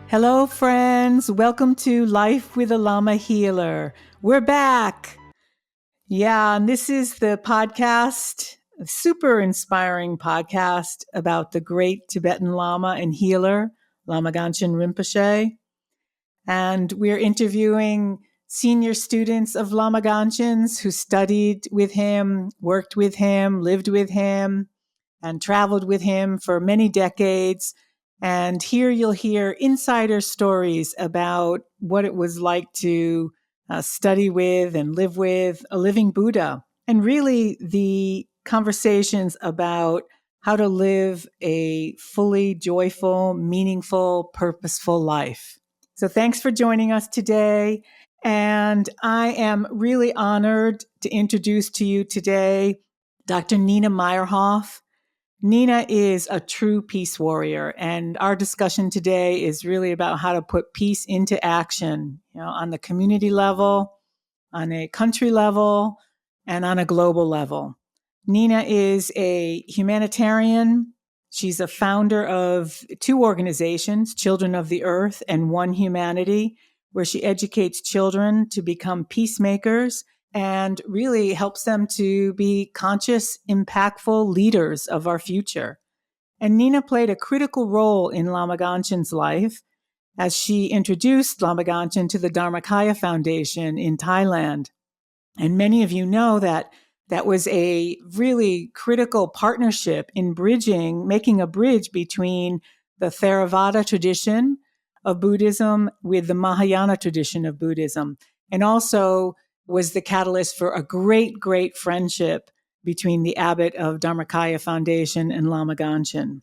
Hello, friends. Welcome to Life with a Lama Healer. We're back. Yeah, and this is the podcast, a super inspiring podcast about the great Tibetan Lama and healer, Lama Ganchen Rinpoche. And we're interviewing senior students of Lama Ganchen's who studied with him, worked with him, lived with him, and traveled with him for many decades. And here you'll hear insider stories about what it was like to study with and live with a living Buddha, and really the conversations about how to live a fully joyful, meaningful, purposeful life. So thanks for joining us today. And I am really honored to introduce to you today Dr. Nina Meyerhof. Nina is a true peace warrior, and our discussion today is really about how to put peace into action, on the community level, on a country level, and on a global level. Nina is a humanitarian. She's a founder of two organizations, Children of the Earth and One Humanity, where she educates children to become peacemakers and really helps them to be conscious, impactful leaders of our future. And Nina played a critical role in Lama Ganchen's life as she introduced Lama Ganchen to the Dharmakaya Foundation in Thailand. And many of you know that was a really critical partnership in making a bridge between the Theravada tradition of Buddhism with the Mahayana tradition of Buddhism, and also was the catalyst for a great, great friendship between the abbot of Dharmakaya Foundation and Lama Ganchen.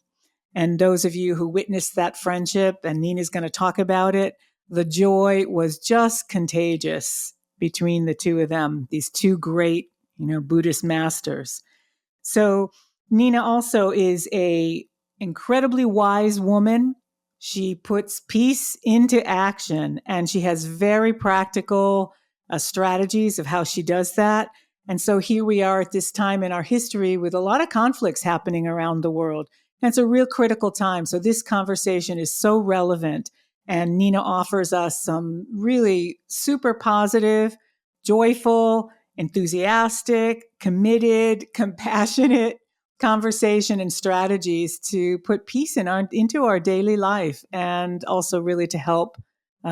And those of you who witnessed that friendship, and Nina's going to talk about it, the joy was just contagious between the two of them, these two great, Buddhist masters. So Nina also is a incredibly wise woman. She puts peace into action, and she has very practical strategies of how she does that. And so here we are at this time in our history with a lot of conflicts happening around the world. And it's a real critical time. So this conversation is so relevant. And Nina offers us some really super positive, joyful, enthusiastic, committed, compassionate conversation and strategies to put peace into our daily life, and also really to help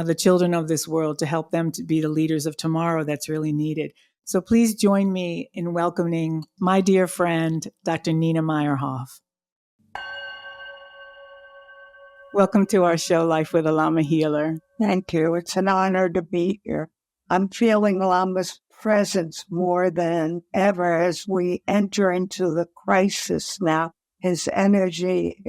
the children of this world, to help them to be the leaders of tomorrow that's really needed. So please join me in welcoming my dear friend, Dr. Nina Meyerhof. Welcome to our show, Life with a Lama Healer. Thank you. It's an honor to be here. I'm feeling Lama's presence more than ever as we enter into the crisis now. His energy,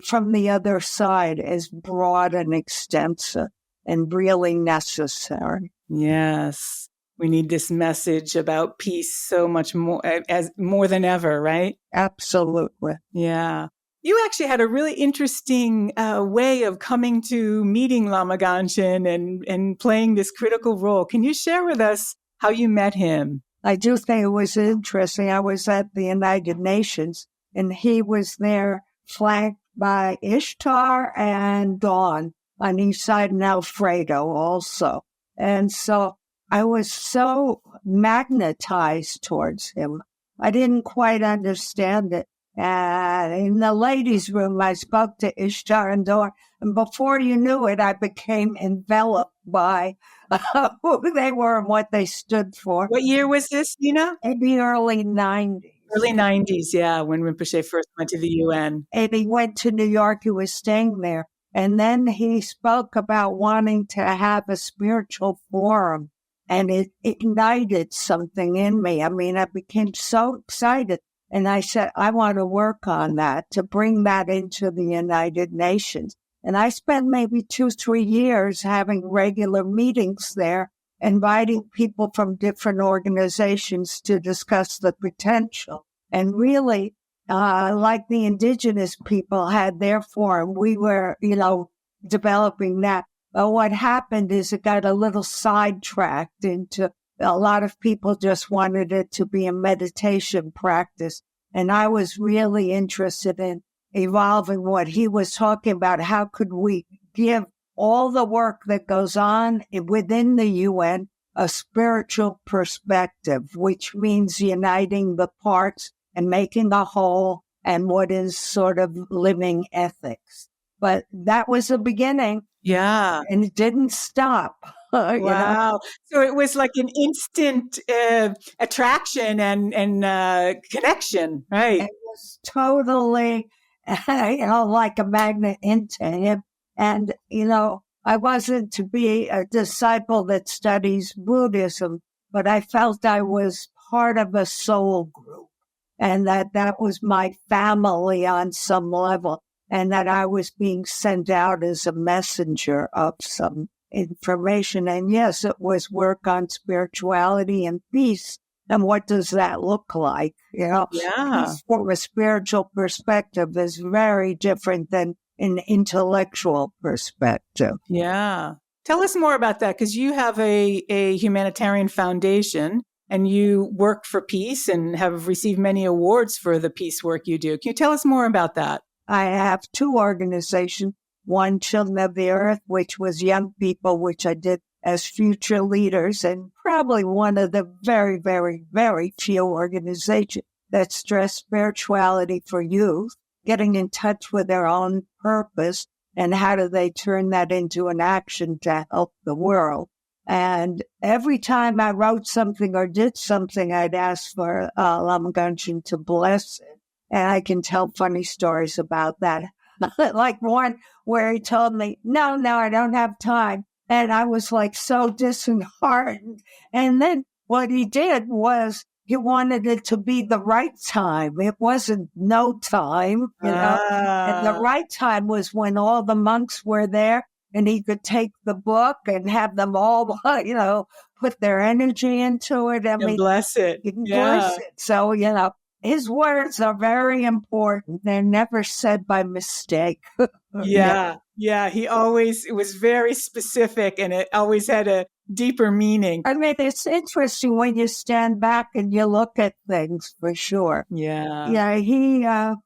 from the other side, is broad and extensive and really necessary. Yes. We need this message about peace so much more than ever, right? Absolutely. Yeah. You actually had a really interesting way of coming to meeting Lama Ganchen and playing this critical role. Can you share with us how you met him? I do think it was interesting. I was at the United Nations, and he was there flanked by Ishtar and Dawn on each side, and Alfredo also. And so I was so magnetized towards him. I didn't quite understand it. And in the ladies' room, I spoke to Ishtar and Dawn. And before you knew it, I became enveloped by who they were and what they stood for. What year was this, Nina? In the early 90s. Early 90s, yeah, when Rinpoche first went to the UN. And he went to New York. He was staying there. And then he spoke about wanting to have a spiritual forum. And it ignited something in me. I became so excited. And I said, I want to work on that, to bring that into the United Nations. And I spent maybe 2-3 years having regular meetings there, inviting people from different organizations to discuss the potential. And really, like the indigenous people had their forum, we were, developing that. But what happened is it got a little sidetracked into a lot of people just wanted it to be a meditation practice. And I was really interested in evolving what he was talking about. How could we give all the work that goes on within the UN a spiritual perspective, which means uniting the parts and making a whole and what is sort of living ethics. But that was the beginning. Yeah. And it didn't stop. Wow. You know? So it was like an instant attraction and connection, right? It was totally, like a magnet into him. And, I wasn't to be a disciple that studies Buddhism, but I felt I was part of a soul group and that was my family on some level and that I was being sent out as a messenger of some information. And yes, it was work on spirituality and peace. And what does that look like? Yeah. Peace from a spiritual perspective is very different than an intellectual perspective. Yeah. Tell us more about that, because you have a humanitarian foundation and you work for peace and have received many awards for the peace work you do. Can you tell us more about that? I have two organizations, one Children of the Earth, which was young people, which I did as future leaders, and probably one of the very, very, very few organizations that stress spirituality for youth, getting in touch with their own purpose, and how do they turn that into an action to help the world. And every time I wrote something or did something, I'd ask for Lama Gangchen to bless it. And I can tell funny stories about that. Like one where he told me, no, I don't have time. And I was like so disheartened. And then what he did was he wanted it to be the right time. It wasn't no time, And the right time was when all the monks were there and he could take the book and have them all, put their energy into it. I mean, bless it. Bless it. So, his words are very important. They're never said by mistake. Yeah. He always, it was very specific and it always had a deeper meaning. I mean, it's interesting when you stand back and you look at things, for sure. Yeah. Yeah, he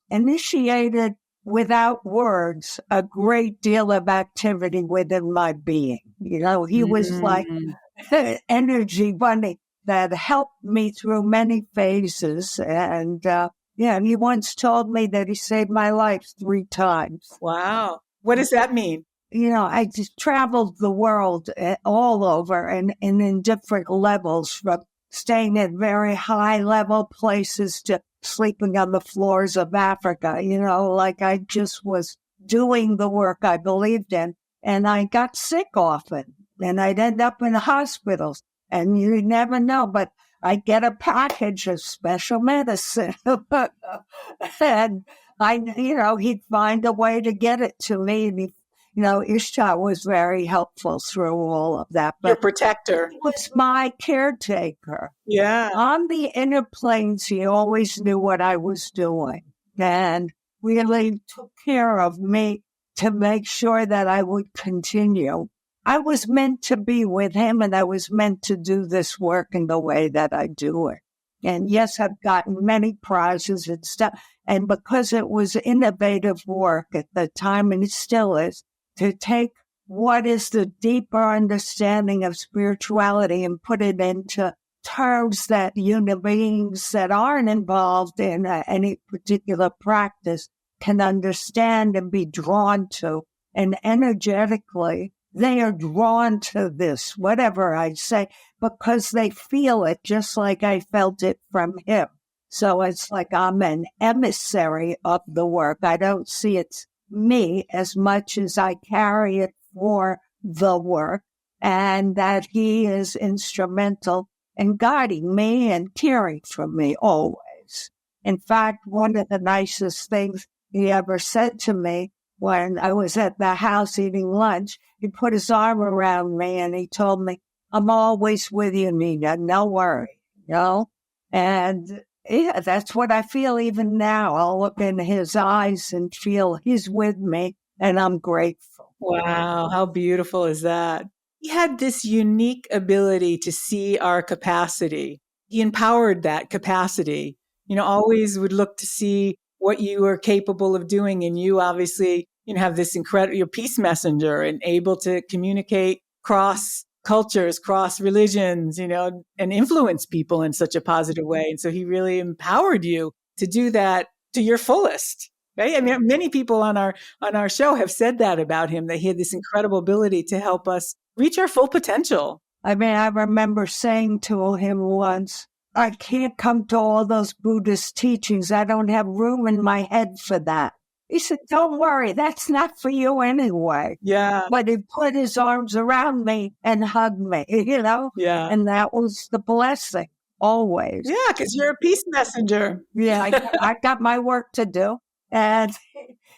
initiated without words a great deal of activity within my being. He was like energy bunny that helped me through many phases. And he once told me that he saved my life 3 times. Wow. What does that mean? I just traveled the world all over and in different levels, from staying at very high level places to sleeping on the floors of Africa. Like I just was doing the work I believed in. And I got sick often and I'd end up in hospitals. And you never know, but I get a package of special medicine. And he'd find a way to get it to me. And Ishtar was very helpful through all of that. But your protector. He was my caretaker. Yeah. On the inner planes, he always knew what I was doing and really took care of me to make sure that I would continue. I was meant to be with him and I was meant to do this work in the way that I do it. And yes, I've gotten many prizes and stuff. And because it was innovative work at the time, and it still is, to take what is the deeper understanding of spirituality and put it into terms that human beings that aren't involved in any particular practice can understand and be drawn to. And energetically, they are drawn to this, whatever I say, because they feel it just like I felt it from him. So it's like I'm an emissary of the work. I don't see it's me as much as I carry it for the work, and that he is instrumental in guiding me and caring for me always. In fact, one of the nicest things he ever said to me when I was at the house eating lunch, he put his arm around me and he told me, I'm always with you, Nina, no worry, And that's what I feel even now. I'll look in his eyes and feel he's with me, and I'm grateful. Wow, how beautiful is that? He had this unique ability to see our capacity. He empowered that capacity. Always would look to see what you were capable of doing. And you obviously, have this incredible, you're peace messenger and able to communicate cross cultures, cross religions, and influence people in such a positive way. And so he really empowered you to do that to your fullest. Right? I mean, many people on our show have said that about him, that he had this incredible ability to help us reach our full potential. I mean, I remember saying to him once, I can't come to all those Buddhist teachings. I don't have room in my head for that. He said, don't worry, that's not for you anyway. Yeah. But he put his arms around me and hugged me, Yeah. And that was the blessing, always. Yeah, because you're a peace messenger. Yeah, I got my work to do. And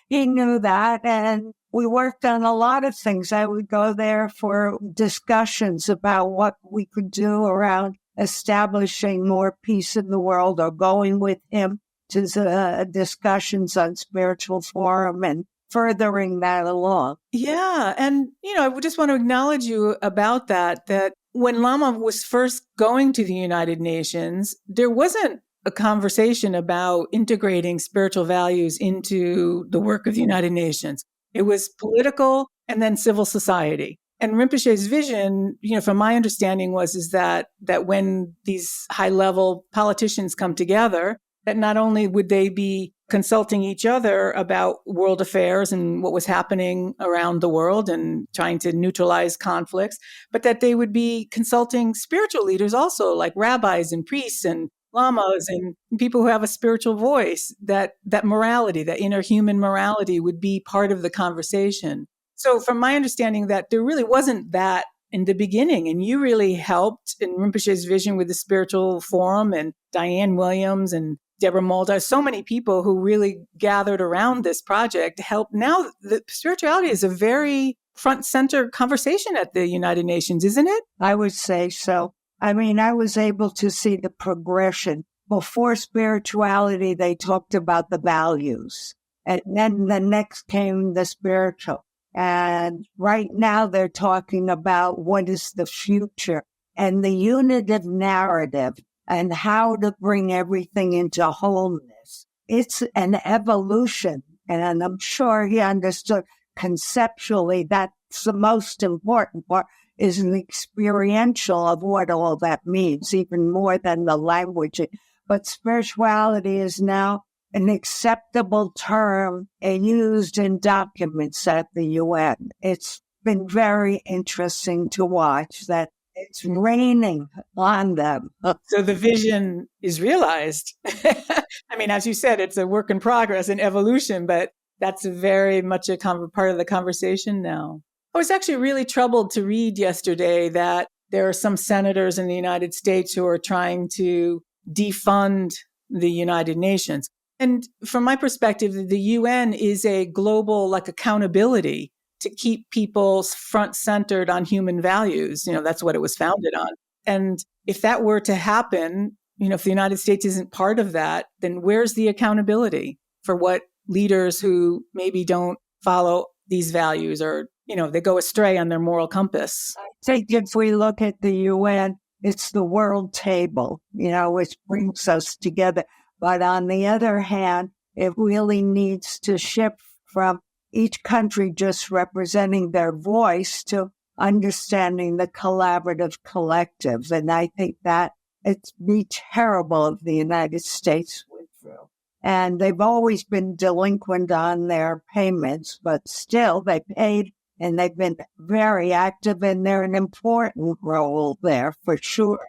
he knew that. And we worked on a lot of things. I would go there for discussions about what we could do around establishing more peace in the world, or going with him to discussions on Spiritual Forum and furthering that along. Yeah. And, I just want to acknowledge you about that when Lama was first going to the United Nations, there wasn't a conversation about integrating spiritual values into the work of the United Nations. It was political and then civil society. And Rinpoche's vision, from my understanding is that when these high-level politicians come together, that not only would they be consulting each other about world affairs and what was happening around the world and trying to neutralize conflicts, but that they would be consulting spiritual leaders also, like rabbis and priests and lamas and people who have a spiritual voice, that morality, that inner human morality would be part of the conversation. So from my understanding, that there really wasn't that in the beginning, and you really helped in Rinpoche's vision with the Spiritual Forum, and Diane Williams and Deborah Mulder, so many people who really gathered around this project to help. Now, the spirituality is a very front center conversation at the United Nations, isn't it? I would say so. I mean, I was able to see the progression. Before spirituality, they talked about the values. And then the next came the spiritual. And right now they're talking about what is the future and the unitive narrative and how to bring everything into wholeness. It's an evolution. And I'm sure he understood conceptually that's the most important part, is an experiential of what all that means, even more than the language. But spirituality is now an acceptable term and used in documents at the UN. It's been very interesting to watch that it's raining on them. So the vision is realized. I mean, as you said, it's a work in progress and evolution, but that's very much a part of the conversation now. I was actually really troubled to read yesterday that there are some senators in the United States who are trying to defund the United Nations. And from my perspective, the UN is a global accountability to keep people front centered on human values. That's what it was founded on. And if that were to happen, if the United States isn't part of that, then where's the accountability for what leaders who maybe don't follow these values, or, they go astray on their moral compass? I think if we look at the UN, it's the world table, which brings us together. But on the other hand, it really needs to shift from each country just representing their voice to understanding the collaborative collective. And I think that it'd be terrible if the United States went through. And they've always been delinquent on their payments, but still they paid and they've been very active, and they're an important role there for sure.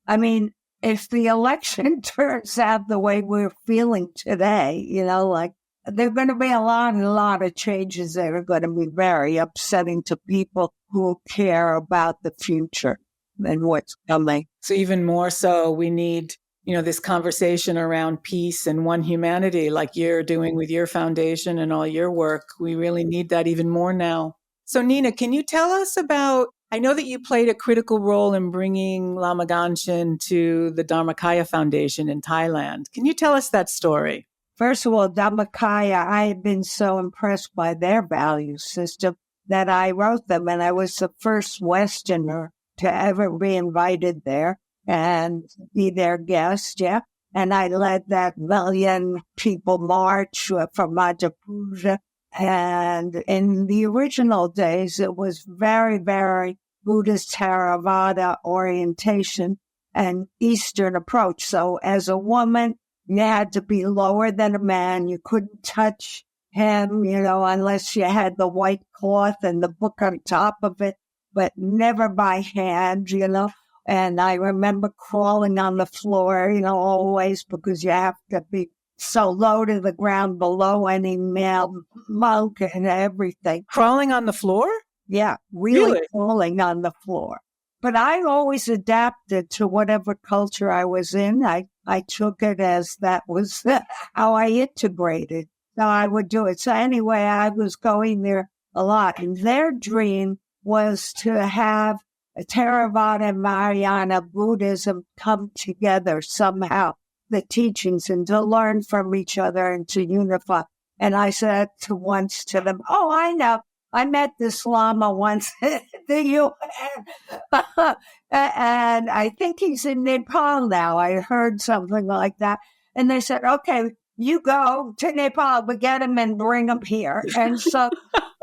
I mean, if the election turns out the way we're feeling today, there are going to be a lot of changes that are going to be very upsetting to people who care about the future and what's coming. So even more so, we need, this conversation around peace and one humanity, like you're doing with your foundation and all your work. We really need that even more now. So Nina, can you tell us about, I know that you played a critical role in bringing Lama Gangchen to the Dharmakaya Foundation in Thailand. Can you tell us that story? First of all, Dharmakaya, I had been so impressed by their value system that I wrote them, and I was the first Westerner to ever be invited there and be their guest, yeah. And I led that million people march from Madhya Pradesh, And in the original days, it was very, very Buddhist Theravada orientation and Eastern approach. So as a woman, you had to be lower than a man. You couldn't touch him, unless you had the white cloth and the book on top of it, but never by hand, And I remember crawling on the floor, always, because you have to be so low to the ground below any male monk and everything. Crawling on the floor? Yeah, really Really? crawling on the floor. But I always adapted to whatever culture I was in. I took it as that was how I integrated. So I would do it. So anyway, I was going there a lot. And their dream was to have Theravada and Mahayana Buddhism come together somehow, the teachings, and to learn from each other and to unify. And I said once to them, oh, I know. I met this Lama once at the UN, and I think he's in Nepal now. I heard something like that. And they said, okay, you go to Nepal, but get him and bring him here. And so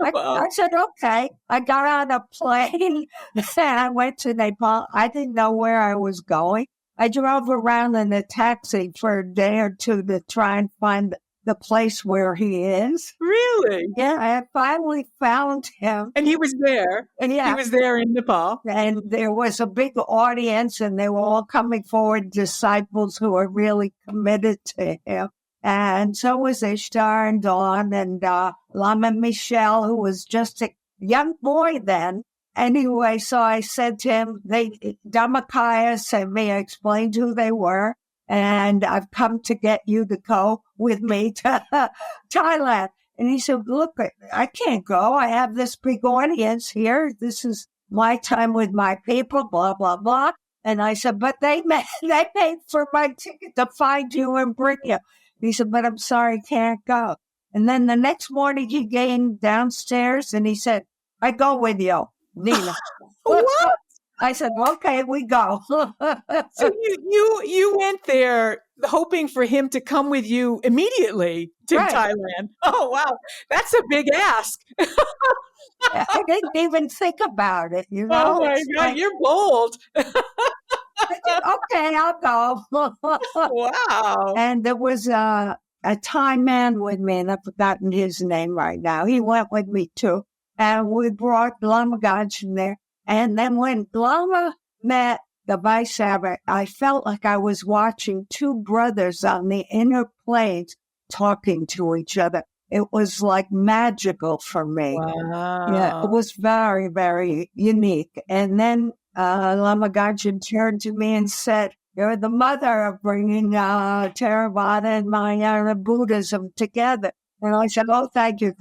I said, okay. I got on a plane and I went to Nepal. I didn't know where I was going. I drove around in a taxi for a day or two to try and find the place where he is. Really? Yeah, I finally found him. And he was there. And yeah. He was there in Nepal. And there was a big audience, and they were all coming forward, disciples who were really committed to him. And so was Ishtar and Dawn and Lama Michel, who was just a young boy then. Anyway, so I said to him, Dharmakaya sent me, I explained who they were. And I've come to get you to go with me to Thailand. And he said, look, I can't go. I have this big audience here. This is my time with my people, blah, blah, blah. And I said, but they paid for my ticket to find you and bring you. He said, but I'm sorry, can't go. And then the next morning he came downstairs and he said, I go with you, Nina. What? I said, okay, we go. So you went there hoping for him to come with you immediately to Thailand. Oh, wow. That's a big ask. I didn't even think about it, Oh, my God. You're bold. Okay, I'll go. Wow. And there was a Thai man with me, and I've forgotten his name right now. He went with me, too. And we brought Lama Gajin there. And then when Lama met the vice abbot, I felt like I was watching two brothers on the inner planes talking to each other. It was like magical for me. Wow. Yeah, it was very, very unique. And then Lama Gajin turned to me and said, you're the mother of bringing Theravada and Mahayana Buddhism together. And I said, oh, thank you.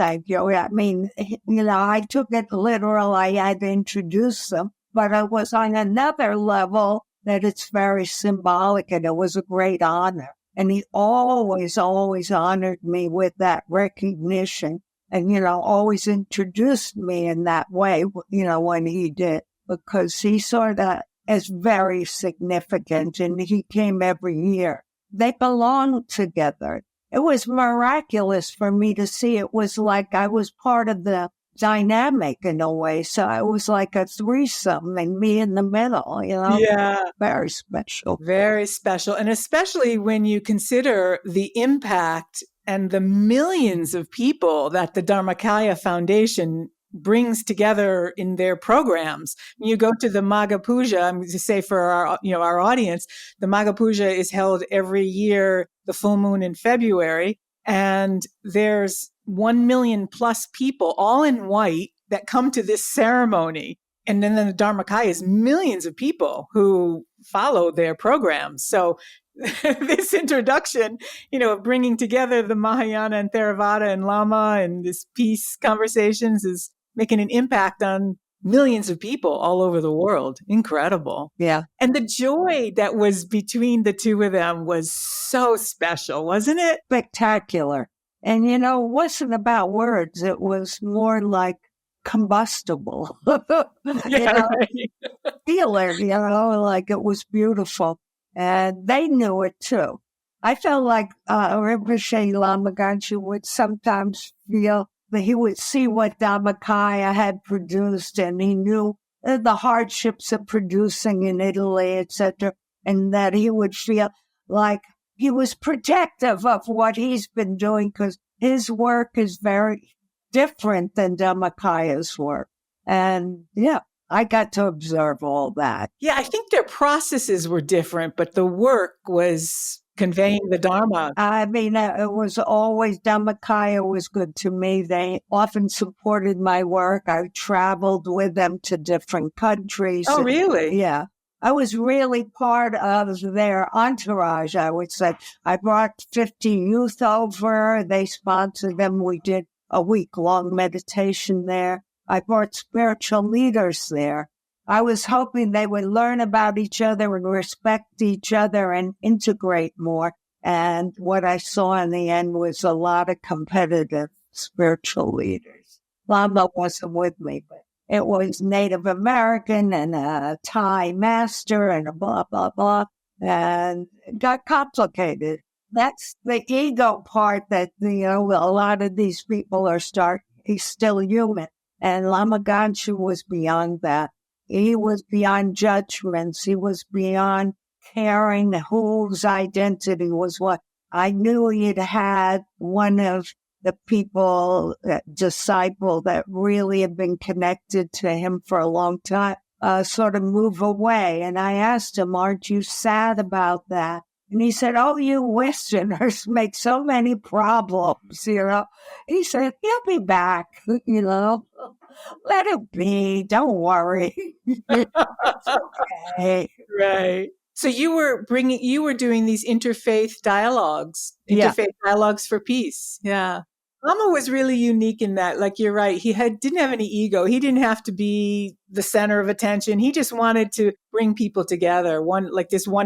I mean, I took it literal. I had to introduce them, but it was on another level that it's very symbolic, and it was a great honor. And he always, always honored me with that recognition and, always introduced me in that way, when he did, because he saw that as very significant, and he came every year. They belonged together. It was miraculous for me to see. It was like I was part of the dynamic in a way. So it was like a threesome and me in the middle, Yeah. Very special. Very special. And especially when you consider the impact and the millions of people that the Dharmakaya Foundation brings together in their programs. When you go to the Magha Puja, I'm going to say for our audience, the Magha Puja is held every year, the full moon in February, and there's 1 million plus people, all in white, that come to this ceremony. And then the Dharmakaya is millions of people who follow their programs. So this introduction, of bringing together the Mahayana and Theravada and Lama and this peace conversations is making an impact on millions of people all over the world. Incredible. Yeah. And the joy that was between the two of them was so special, wasn't it? Spectacular. And, it wasn't about words. It was more like combustible. Feeling, like it was beautiful. And they knew it too. I felt like Rinpoche Lama Gangchen would sometimes feel he would see what Dhammakaya had produced, and he knew the hardships of producing in Italy, etc., and that he would feel like he was protective of what he's been doing because his work is very different than Dhammakaya's work. And yeah, I got to observe all that. Yeah, I think their processes were different, but the work was conveying the Dharma. I mean, it was always, Dhammakaya was good to me. They often supported my work. I traveled with them to different countries. Oh, really? Yeah. I was really part of their entourage, I would say. I brought 50 youth over. They sponsored them. We did a week-long meditation there. I brought spiritual leaders there. I was hoping they would learn about each other and respect each other and integrate more. And what I saw in the end was a lot of competitive spiritual leaders. Lama wasn't with me, but it was Native American and a Thai master and a blah, blah, blah. And it got complicated. That's the ego part that, a lot of these people he's still human. And Lama Ganchen was beyond that. He was beyond judgments. He was beyond caring whose identity was what. I knew he'd had one of the people, disciple that really had been connected to him for a long time, sort of move away. And I asked him, aren't you sad about that? And he said, oh, you Westerners make so many problems, He said, he'll be back, Let it be. Don't worry. It's okay. Right. So you were doing these interfaith dialogues for peace. Yeah. Lama was really unique in that, like you're right, he didn't have any ego. He didn't have to be the center of attention. He just wanted to bring people together. One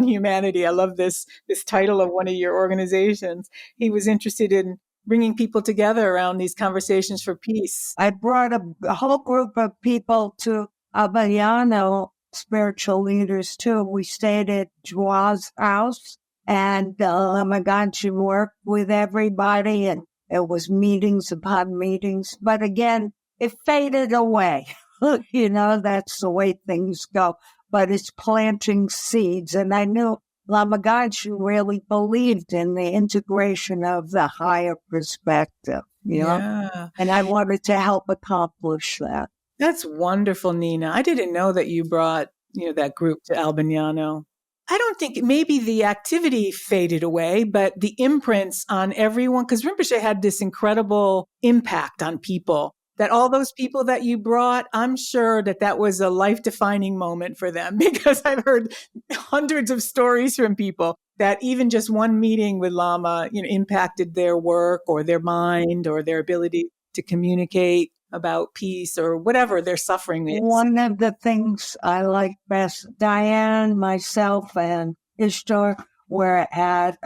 humanity. I love this title of one of your organizations. He was interested in bringing people together around these conversations for peace. I brought a whole group of people to Abbayano, spiritual leaders too. We stayed at Joa's house, and Lama Ganchen worked with everybody, and it was meetings upon meetings. But again, it faded away. That's the way things go. But it's planting seeds. And I knew Lama Ganchen really believed in the integration of the higher perspective, Yeah. And I wanted to help accomplish that. That's wonderful, Nina. I didn't know that you brought, that group to Albignano. I don't think maybe the activity faded away, but the imprints on everyone, because Rinpoche had this incredible impact on people, that all those people that you brought, I'm sure that was a life-defining moment for them, because I've heard hundreds of stories from people that even just one meeting with Lama, impacted their work or their mind or their ability to communicate about peace or whatever their suffering is. One of the things I like best, Diane, myself, and Ishtar were at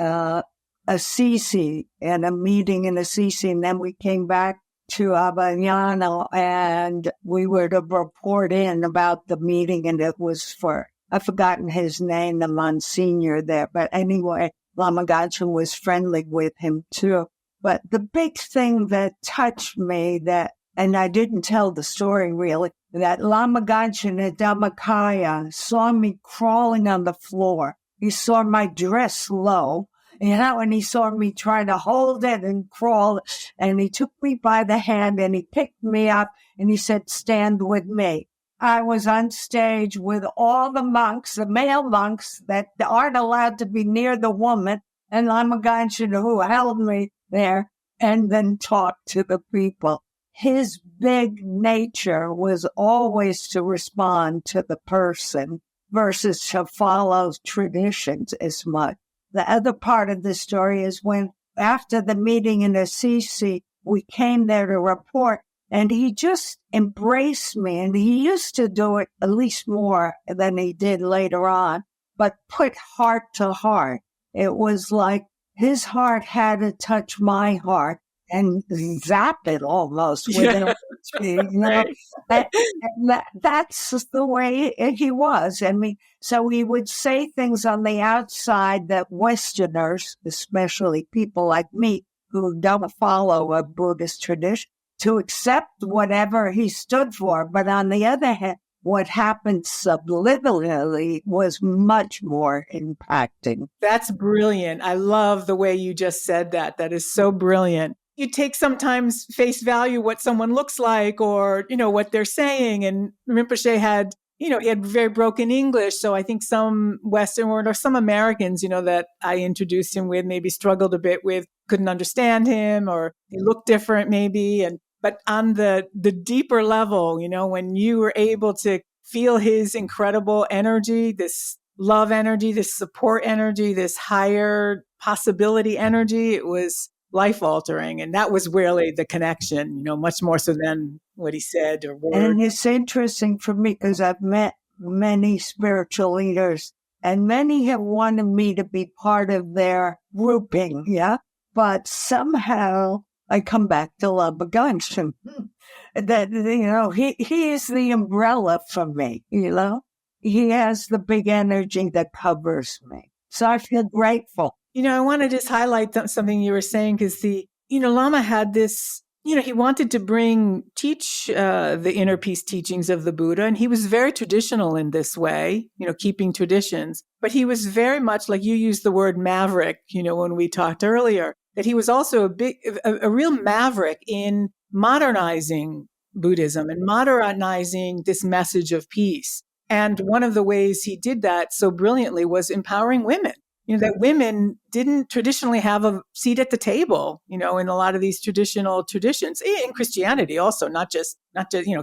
Assisi and a meeting in Assisi, and then we came back to Abbayano, and we were to report in about the meeting, and it was for, I've forgotten his name, the Monsignor there, but anyway, Lama Ganchen was friendly with him too. But the big thing that touched me and I didn't tell the story really, that Lama Ganchen at Dhammakaya saw me crawling on the floor. He saw my dress low, and he saw me trying to hold it and crawl, and he took me by the hand and he picked me up and he said, stand with me. I was on stage with all the monks, the male monks that aren't allowed to be near the woman, and Lama Ganchen, who held me there and then talked to the people. His big nature was always to respond to the person versus to follow traditions as much. The other part of the story is when, after the meeting in Assisi, we came there to report, and he just embraced me, and he used to do it at least more than he did later on, but put heart to heart. It was like his heart had to touch my heart and zap it almost with That's the way he was. I mean, so he would say things on the outside that Westerners, especially people like me who don't follow a Buddhist tradition, to accept whatever he stood for. But on the other hand, what happened subliminally was much more impacting. That's brilliant. I love the way you just said that. That is so brilliant. You take sometimes face value what someone looks like or, what they're saying. And Rinpoche had, he had very broken English. So I think some Western world or some Americans, that I introduced him with maybe struggled a bit with, couldn't understand him or he looked different maybe. But on the deeper level, when you were able to feel his incredible energy, this love energy, this support energy, this higher possibility energy, it was life altering. And that was really the connection, much more so than what he said or words. And it's interesting for me because I've met many spiritual leaders and many have wanted me to be part of their grouping. Yeah. But somehow I come back to Lamaganchen. That, he is the umbrella for me, He has the big energy that covers me. So I feel grateful. I want to just highlight something you were saying because Lama had this, he wanted to teach the inner peace teachings of the Buddha. And he was very traditional in this way, keeping traditions. But he was very much like you used the word maverick, when we talked earlier, that he was also a real maverick in modernizing Buddhism and modernizing this message of peace. And one of the ways he did that so brilliantly was empowering women. That women didn't traditionally have a seat at the table, in a lot of these traditional traditions, in Christianity also, not just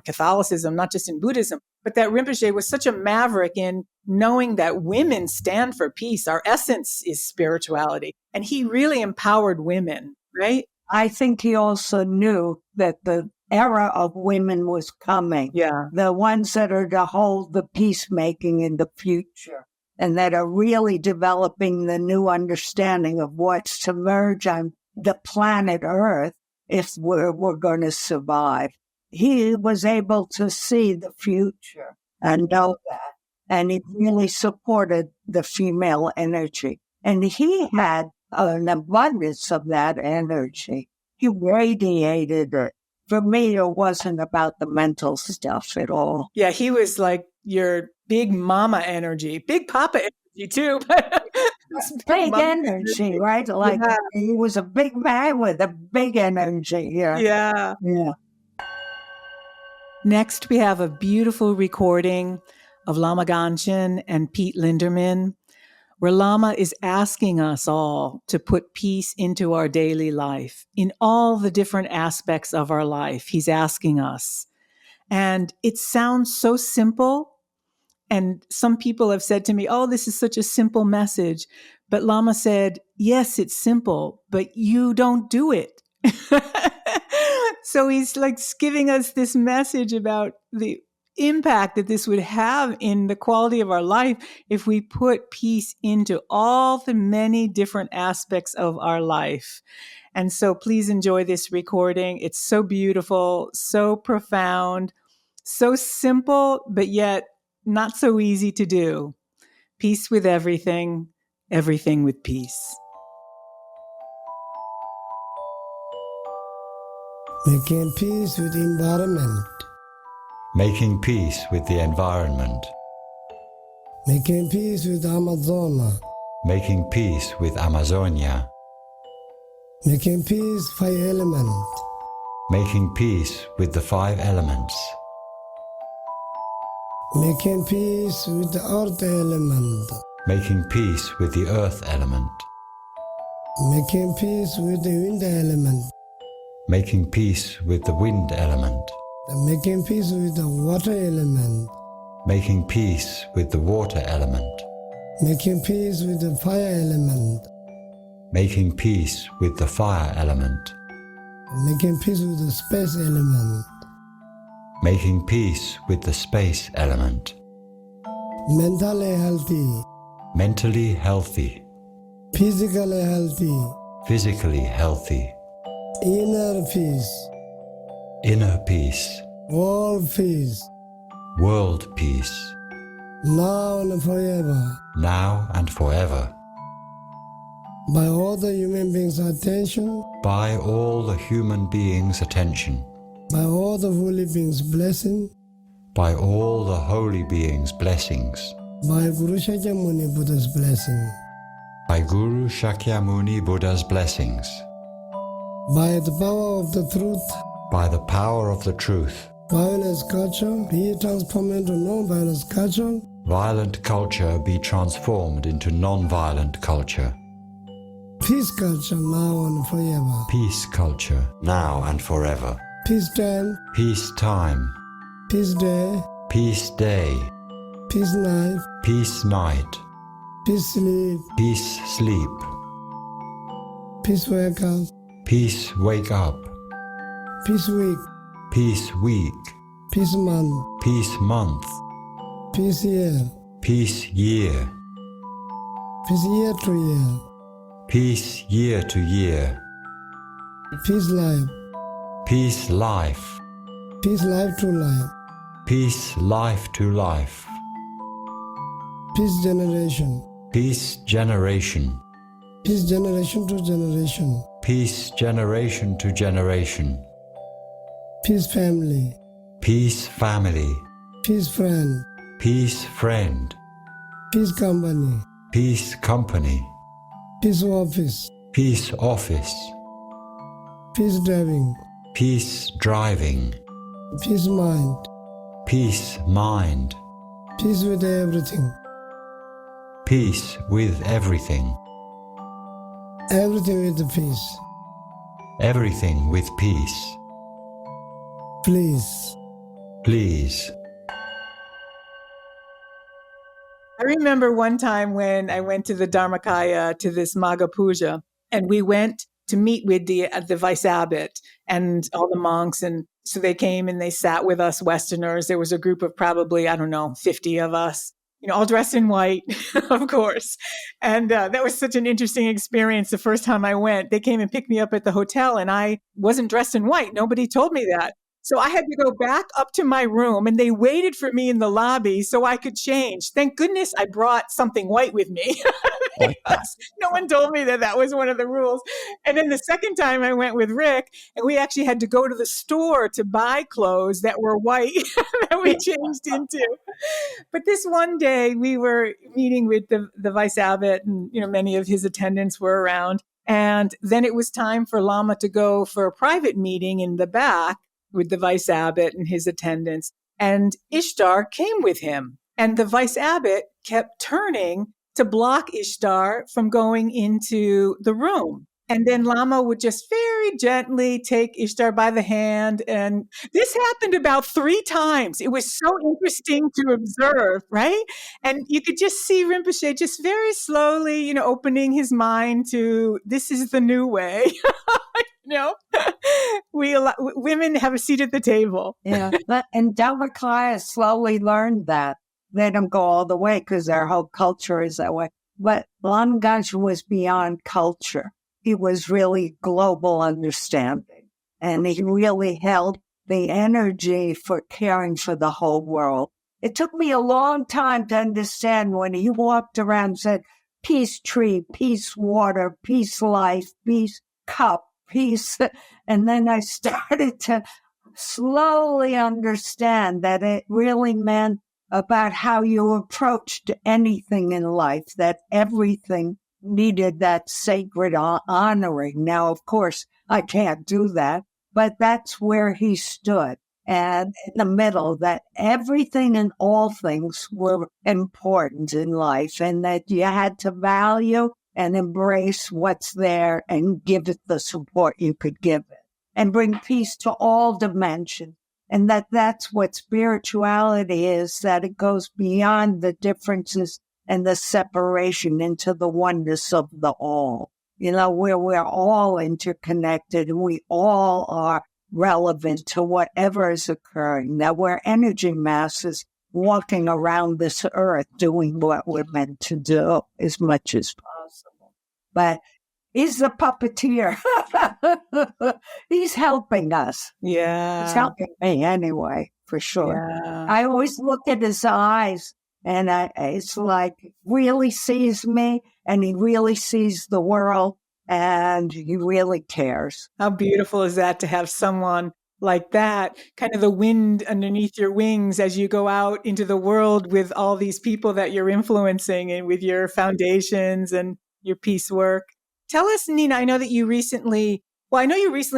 Catholicism, not just in Buddhism, but that Rinpoche was such a maverick in knowing that women stand for peace. Our essence is spirituality. And he really empowered women, right? I think he also knew that the era of women was coming. Yeah. The ones that are to hold the peacemaking in the future. And that are really developing the new understanding of what's to emerge on the planet Earth if we're going to survive. He was able to see the future and know that. And he really supported the female energy. And he had an abundance of that energy. He radiated it. For me, it wasn't about the mental stuff at all. Yeah, he was like your big mama energy, big papa energy too. Big energy, right? Like he was a big man with a big energy. Yeah. Next, we have a beautiful recording of Lama Ganchen and Pete Linderman, where Lama is asking us all to put peace into our daily life in all the different aspects of our life. He's asking us. And it sounds so simple. And some people have said to me, oh, this is such a simple message. But Lama said, yes, it's simple, but you don't do it. So he's like giving us this message about the impact that this would have in the quality of our life if we put peace into all the many different aspects of our life. And so please enjoy this recording. It's so beautiful, so profound, so simple, but yet not so easy to do. Peace with everything, everything with peace. Making peace with the environment. Making peace with the environment. Making peace with Amazonia. Making peace with Amazonia. Making peace 5 elements. Making peace with the 5 elements. Making peace with the earth element. Making peace with the earth element. Making peace with the wind element. Making peace with the wind element. Making peace with the water element. Making peace with the water element. Making peace with the fire element. Making peace with the fire element. Making peace with the space element. Making peace with the space element. Mentally healthy. Mentally healthy. Physically healthy. Physically healthy. Inner peace. Inner peace. World peace. World peace. Now and forever. Now and forever. By all the human beings' attention. By all the human beings' attention. by all the holy beings' blessing, by all the holy beings' blessings, by Guru Shakyamuni Buddha's blessing, by Guru Shakyamuni Buddha's blessings, by the power of the truth, by the power of the truth, violence culture be transformed into non-violence culture, violent culture be transformed into non-violent culture, peace culture now and forever, peace culture now and forever, peace time, peace time, peace day, peace day, peace night, peace night, peace sleep, peace sleep, peace wake up, peace wake up, peace week, peace week, peace month, peace month, peace year, peace year, peace year to year, peace year to year, peace life, peace life, peace life to life, peace life to life, peace generation, peace generation, peace generation to generation, peace generation to generation, peace family, peace family, peace friend, peace friend, peace company, peace company, peace office, peace office, peace driving, peace driving, peace mind, peace mind, peace with everything, peace with everything, everything with peace, everything with peace, please. please. I remember one time when I went to the Dharmakaya to this Maga Puja, and we went to meet with the vice abbot and all the monks. And so they came and they sat with us Westerners. There was a group of probably, 50 of us, all dressed in white, of course. And that was such an interesting experience. The first time I went, they came and picked me up at the hotel and I wasn't dressed in white. Nobody told me that. So I had to go back up to my room and they waited for me in the lobby so I could change. Thank goodness I brought something white with me. Because no one told me that was one of the rules. And then the second time I went with Rick and we actually had to go to the store to buy clothes that were white that we changed into. But this one day we were meeting with the vice abbot and, many of his attendants were around. And then it was time for Lama to go for a private meeting in the back with the vice abbot and his attendants. And Ishtar came with him. And the vice abbot kept turning to block Ishtar from going into the room. And then Lama would just very gently take Ishtar by the hand. And this happened about 3 times. It was so interesting to observe, right? And you could just see Rinpoche just very slowly, opening his mind to this is the new way. Women have a seat at the table. Yeah. And Dharmakaya slowly learned that. They don't go all the way because their whole culture is that way. But Lama Gangchen was beyond culture. He was really global understanding. And he really held the energy for caring for the whole world. It took me a long time to understand when he walked around and said, peace tree, peace water, peace life, peace cup, peace. And then I started to slowly understand that it really meant about how you approached anything in life, that everything needed that sacred honoring. Now, of course, I can't do that, but that's where he stood. And in the middle, that everything and all things were important in life and that you had to value and embrace what's there and give it the support you could give it and bring peace to all dimensions. And that's what spirituality is, that it goes beyond the differences and the separation into the oneness of the all. Where we're all interconnected and we all are relevant to whatever is occurring, that we're energy masses walking around this earth doing what we're meant to do as much as possible. But he's the puppeteer. He's helping us. Yeah. He's helping me anyway, for sure. Yeah. I always look at his eyes and it's like he really sees me and he really sees the world and he really cares. How beautiful is that to have someone like that, kind of the wind underneath your wings as you go out into the world with all these people that you're influencing and with your foundations and your peace work. Tell us, Nina, I know you recently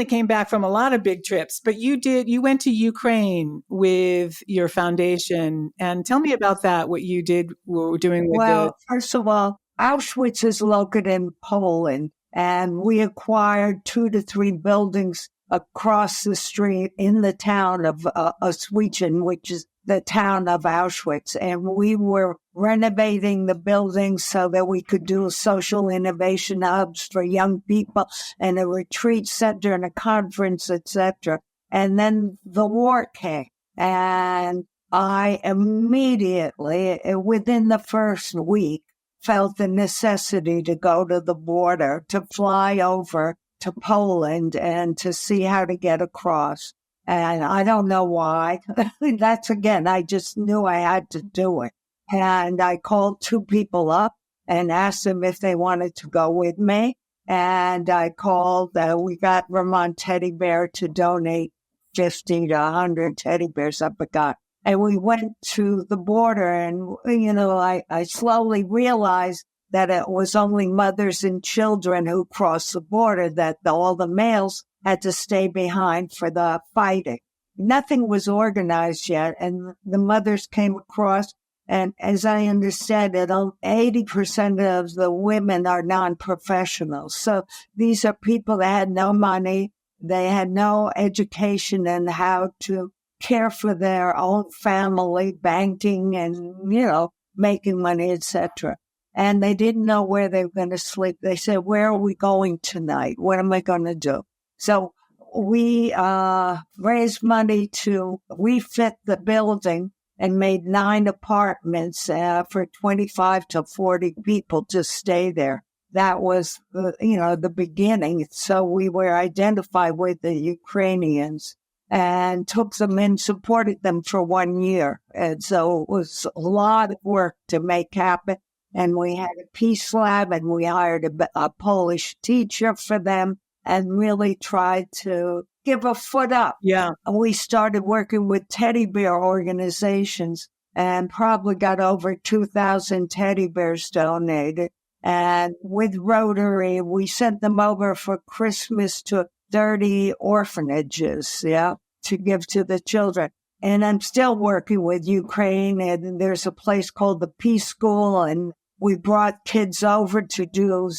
came back from a lot of big trips, but you went to Ukraine with your foundation. And tell me about that, what you were doing with Well, first of all, Auschwitz is located in Poland, and we acquired 2 to 3 buildings across the street in the town of Oswiecim, which is the town of Auschwitz. And we were renovating the buildings so that we could do social innovation hubs for young people and a retreat center and a conference, etc. And then the war came, and I immediately, within the first week, felt the necessity to go to the border, to fly over to Poland and to see how to get across. And I don't know why. I just knew I had to do it. And I called 2 people up and asked them if they wanted to go with me. And I called, we got Vermont Teddy Bear to donate 50 to 100 teddy bears, I forgot. And we went to the border, and, I slowly realized that it was only mothers and children who crossed the border, that all the males had to stay behind for the fighting. Nothing was organized yet, and the mothers came across, and as I understand it, 80% of the women are non-professionals. So these are people that had no money, they had no education in how to care for their own family, banking and, making money, etc. And they didn't know where they were going to sleep. They said, where are we going tonight? What am I going to do? So we raised money to refit the building and made 9 apartments for 25 to 40 people to stay there. That was, the beginning. So we were identified with the Ukrainians and took them and supported them for 1 year. And so it was a lot of work to make happen. And we had a peace lab, and we hired a Polish teacher for them and really tried to give a foot up. Yeah. We started working with teddy bear organizations and probably got over 2,000 teddy bears donated. And with Rotary, we sent them over for Christmas to 30 orphanages, to give to the children. And I'm still working with Ukraine, and there's a place called the Peace School, and we brought kids over to do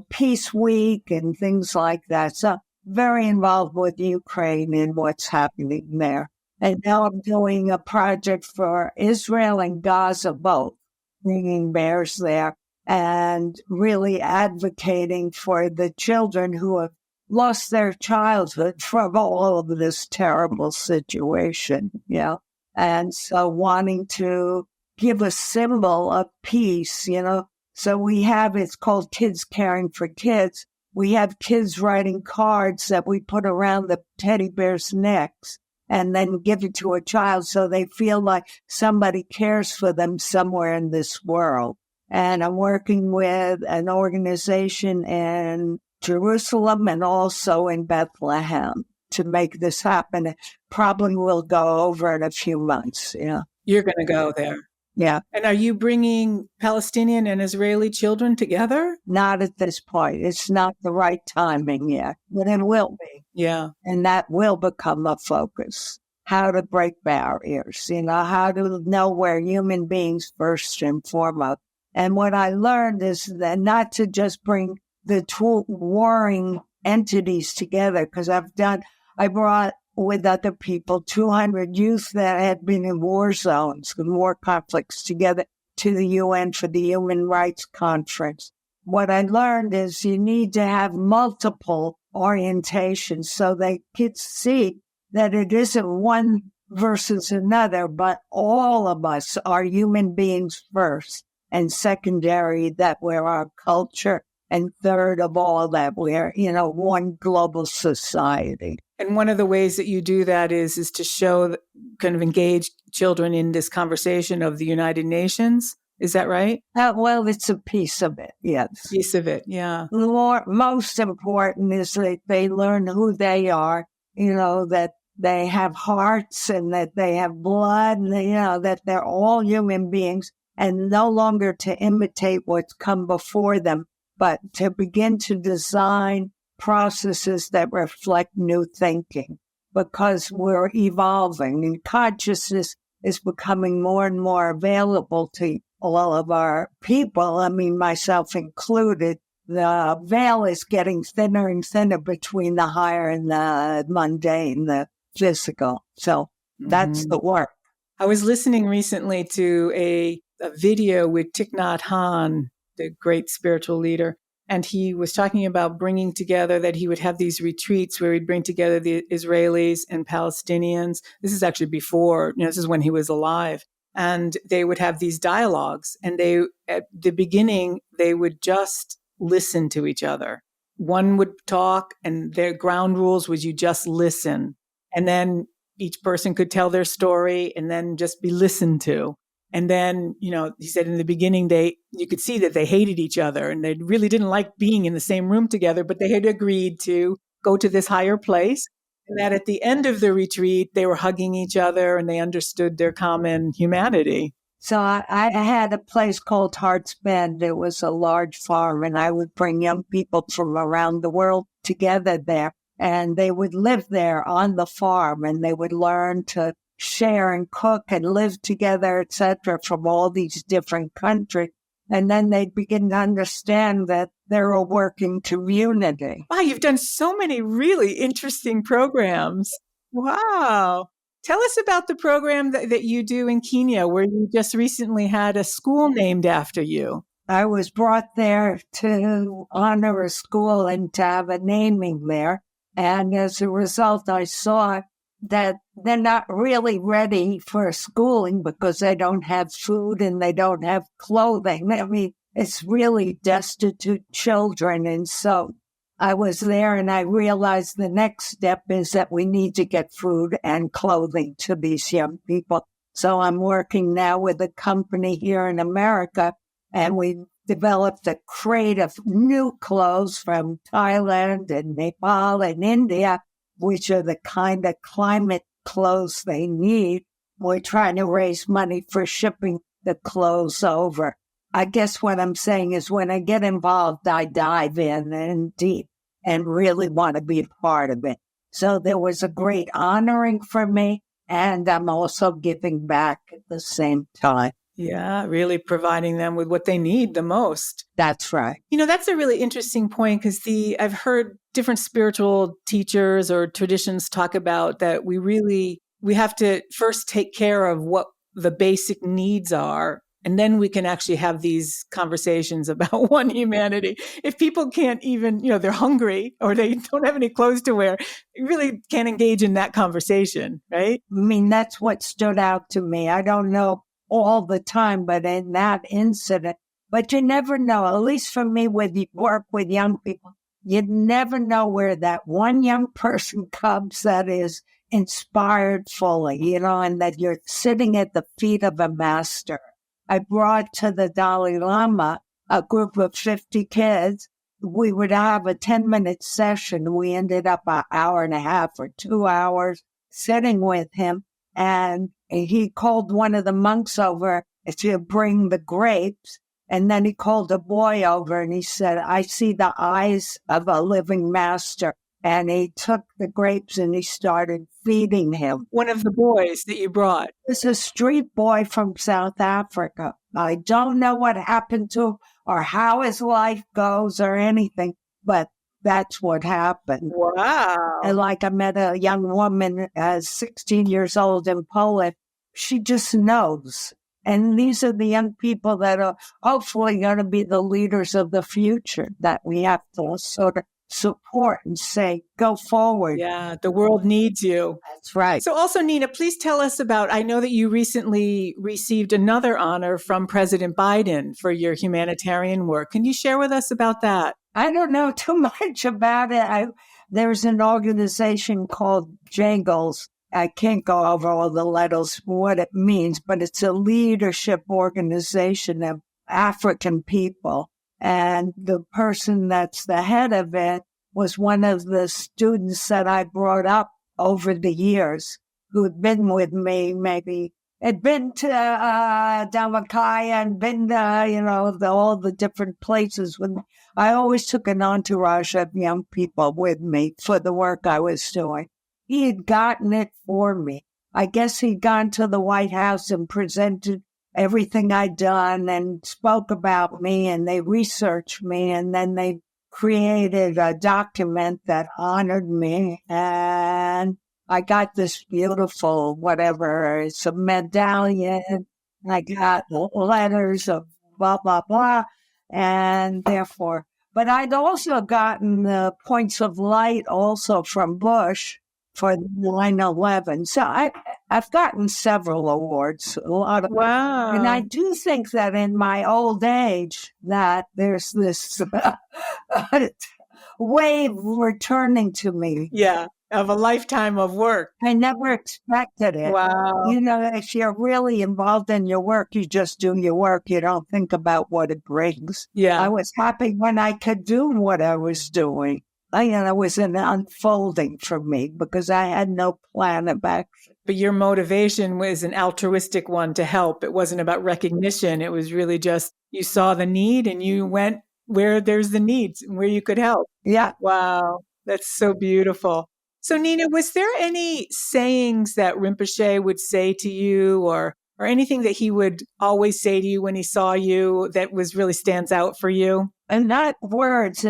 Peace Week and things like that. So very involved with Ukraine and what's happening there. And now I'm doing a project for Israel and Gaza both, bringing bears there and really advocating for the children who have lost their childhood from all of this terrible situation, and so wanting to give a symbol of peace, So we have, it's called Kids Caring for Kids. We have kids writing cards that we put around the teddy bears' necks and then give it to a child so they feel like somebody cares for them somewhere in this world. And I'm working with an organization in Jerusalem and also in Bethlehem to make this happen. It probably will go over in a few months. You're going to go there. Yeah. And are you bringing Palestinian and Israeli children together? Not at this point. It's not the right timing yet, but it will be. Yeah. And that will become a focus. How to break barriers, how to know we're human beings first and foremost. And what I learned is that not to just bring the two warring entities together, because I brought with other people 200 youth that had been in war zones and war conflicts together to the UN for the Human Rights Conference. What I learned is you need to have multiple orientations so that kids see that it isn't one versus another, but all of us are human beings first, and secondary that we're our culture, and third of all that we're, one global society. And one of the ways that you do that is to show, kind of engage children in this conversation of the United Nations. Is that right? Well, it's a piece of it, yes. Piece of it, yeah. Most important is that they learn who they are, that they have hearts and that they have blood, and that they're all human beings, and no longer to imitate what's come before them, but to begin to design processes that reflect new thinking, because we're evolving and consciousness is becoming more and more available to all of our people. I mean, myself included. The veil is getting thinner and thinner between the higher and the mundane, the physical. So that's the work. I was listening recently to a video with Thich Nhat Hanh, the great spiritual leader, and he was talking about bringing together, that he would have these retreats where he'd bring together the Israelis and Palestinians. This is actually before, this is when he was alive. And they would have these dialogues. And at the beginning, they would just listen to each other. One would talk, and their ground rules was you just listen. And then each person could tell their story and then just be listened to. And then, he said in the beginning, you could see that they hated each other and they really didn't like being in the same room together, but they had agreed to go to this higher place. And that at the end of the retreat, they were hugging each other and they understood their common humanity. So I had a place called Heart's Bend. It was a large farm, and I would bring young people from around the world together there. And they would live there on the farm, and they would learn to share and cook and live together, etc., from all these different countries. And then they'd begin to understand that they're a working community. Wow, you've done so many really interesting programs. Wow. Tell us about the program that you do in Kenya, where you just recently had a school named after you. I was brought there to honor a school and to have a naming there. And as a result, I saw that they're not really ready for schooling because they don't have food and they don't have clothing. I mean, it's really destitute children. And so I was there and I realized the next step is that we need to get food and clothing to these young people. So I'm working now with a company here in America, and we developed a crate of new clothes from Thailand and Nepal and India, which are the kind of climate clothes they need. We're trying to raise money for shipping the clothes over. I guess what I'm saying is when I get involved, I dive in and deep and really want to be a part of it. So there was a great honoring for me, and I'm also giving back at the same time. Yeah, really providing them with what they need the most. That's right. That's a really interesting point, because I've heard different spiritual teachers or traditions talk about that we have to first take care of what the basic needs are, and then we can actually have these conversations about one humanity. If people can't even, they're hungry or they don't have any clothes to wear, you really can't engage in that conversation, right? I mean, that's what stood out to me. I don't know all the time, but in that incident, but you never know, at least for me, when you work with young people, you never know where that one young person comes that is inspired fully, and that you're sitting at the feet of a master. I brought to the Dalai Lama a group of 50 kids. We would have a 10-minute session. We ended up an hour and a half or 2 hours sitting with him. And he called one of the monks over to bring the grapes. And then he called a boy over and he said, I see the eyes of a living master. And he took the grapes and he started feeding him. One of the boys that you brought. It's a street boy from South Africa. I don't know what happened to him or how his life goes or anything, but that's what happened. Wow. And I met a young woman, 16 years old in Poland. She just knows. And these are the young people that are hopefully going to be the leaders of the future that we have to sort of support and say, go forward. Yeah, the world needs you. That's right. So also, Nina, please tell us about, I know that you recently received another honor from President Biden for your humanitarian work. Can you share with us about that? I don't know too much about it. There's an organization called JAGLES. I can't go over all the letters, what it means, but it's a leadership organization of African people. And the person that's the head of it was one of the students that I brought up over the years who had been with me, maybe had been to Dhammakaya and been to, all the different places. When I always took an entourage of young people with me for the work I was doing. He had gotten it for me. I guess he'd gone to the White House and presented everything I'd done and spoke about me, and they researched me, and then they created a document that honored me, and I got this beautiful, whatever, it's a medallion. I got letters of blah, blah, blah, and therefore. But I'd also gotten the points of light also from Bush for 9/11. So I've gotten several awards, a lot of. Wow. And I do think that in my old age that there's this wave returning to me. Yeah, of a lifetime of work. I never expected it. Wow. If you're really involved in your work, you just do your work. You don't think about what it brings. Yeah. I was happy when I could do what I was doing. It was an unfolding for me because I had no plan of action. But your motivation was an altruistic one to help. It wasn't about recognition. It was really just you saw the need and you went where there's the needs, where you could help. Yeah. Wow. That's so beautiful. So Nina, was there any sayings that Rinpoche would say to you or anything that he would always say to you when he saw you that was really stands out for you? And not words.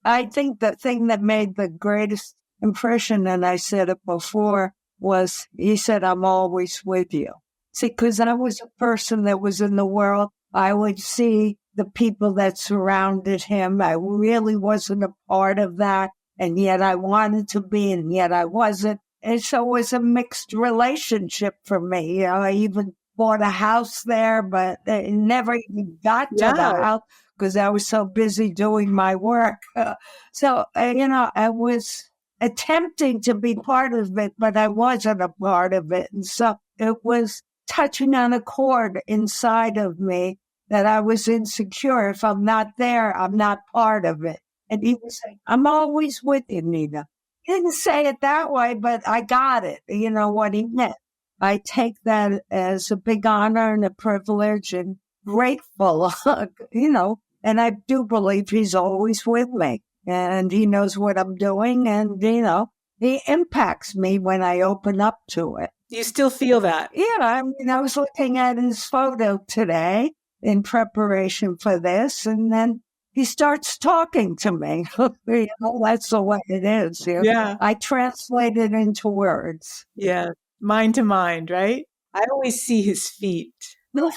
I think the thing that made the greatest impression, and I said it before, was he said, I'm always with you. See, because I was a person that was in the world. I would see the people that surrounded him. I really wasn't a part of that. And yet I wanted to be, and yet I wasn't. And so it was a mixed relationship for me. I even bought a house there, but it never even got to the house because I was so busy doing my work. I was attempting to be part of it, but I wasn't a part of it. And so it was touching on a chord inside of me that I was insecure. If I'm not there, I'm not part of it. And he was saying, I'm always with you, Nina. He didn't say it that way, but I got it, what he meant. I take that as a big honor and a privilege and grateful, and I do believe he's always with me and he knows what I'm doing and, he impacts me when I open up to it. You still feel that? Yeah. I was looking at his photo today in preparation for this, and then he starts talking to me. That's the way it is. Yeah. I translate it into words. Yeah. Mind to mind, right? I always see his feet. What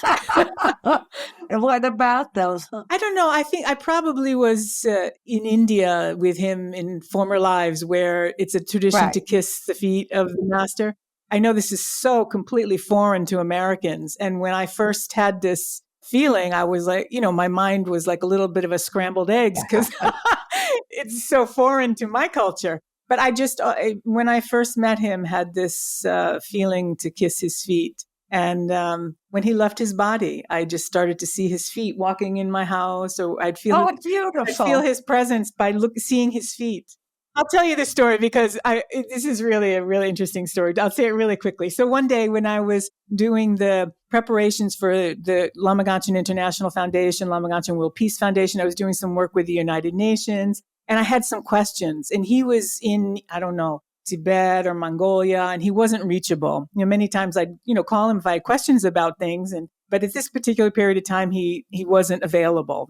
about those? I don't know. I think I probably was in India with him in former lives where it's a tradition to kiss the feet of the master. I know this is so completely foreign to Americans. And when I first had this feeling, I was like, my mind was like a little bit of a scrambled eggs because it's so foreign to my culture. But I just, when I first met him, had this feeling to kiss his feet. And when he left his body, I just started to see his feet walking in my house, or I'd feel, beautiful. I'd feel his presence by seeing his feet. I'll tell you this story because this is really a really interesting story. I'll say it really quickly. So one day when I was doing the preparations for the Lama Gangchen International Foundation, Lama Gangchen World Peace Foundation, I was doing some work with the United Nations, and I had some questions. And he was in, I don't know, Tibet or Mongolia, and he wasn't reachable. Many times I'd, call him if I had questions about things. But at this particular period of time, he wasn't available